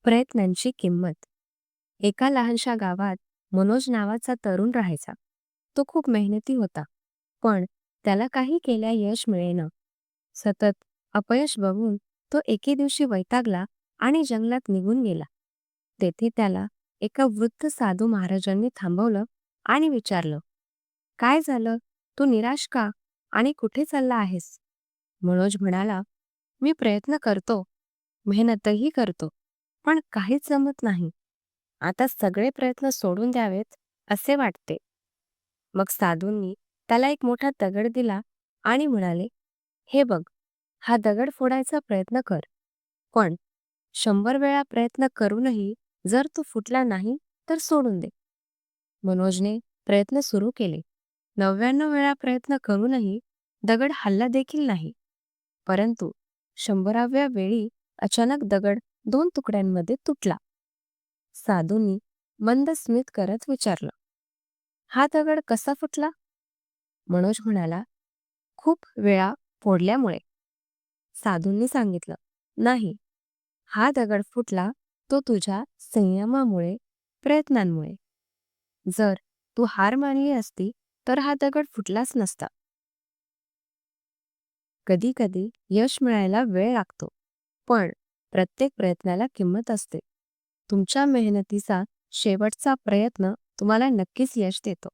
प्रयत्नांची किंमत. एका लहानशा गावात मनोज नावाचा तरुण राहायचा. तो खूप मेहनती होता, पण त्याला काही केल्या यश मिळेना. सतत अपयश बघून तो एके दिवशी वैतागला आणि जंगलात निघून गेला. तेथे त्याला एका वृद्ध साधू महाराजांनी थांबवलं आणि विचारलं, "काय झालं? तू निराश का? आणि कुठे चालला आहेस?" मनोज म्हणाला, "मी प्रयत्न करतो, मेहनतही करतो, पण काहीच जमत नाही. आता सगळे प्रयत्न सोडून द्यावेत असे वाटते." मग साधूंनी त्याला एक मोठा दगड दिला आणि म्हणाले, "हे बघ, हा दगड फोडायचा प्रयत्न कर, पण 100 वेळा प्रयत्न करूनही जर तो फुटला नाही तर सोडून दे." मनोजने प्रयत्न सुरू केले. 99 वेळा प्रयत्न करूनही दगड हलला देखील नाही. परंतु 100व्या वेळी अचानक दगड 2 तुकड्यांमध्ये तुटला. साधूंनी मंद स्मित करत विचारलं, "हा दगड कसा फुटला?" मनोज म्हणाला, "खूप वेळा फोडल्यामुळे." साधूंनी सांगितलं, "नाही, हा दगड फुटला तो तुझ्या संयमामुळे, प्रयत्नांमुळे. जर तू हार मानली असती तर हा दगड फुटलाच नसता." कधी कधी यश मिळायला वेळ लागतो, पण प्रत्येक प्रयत्नाला किंमत असते. तुमच्या मेहनतीचा शेवटचा प्रयत्न तुम्हाला नक्कीच यश देतो.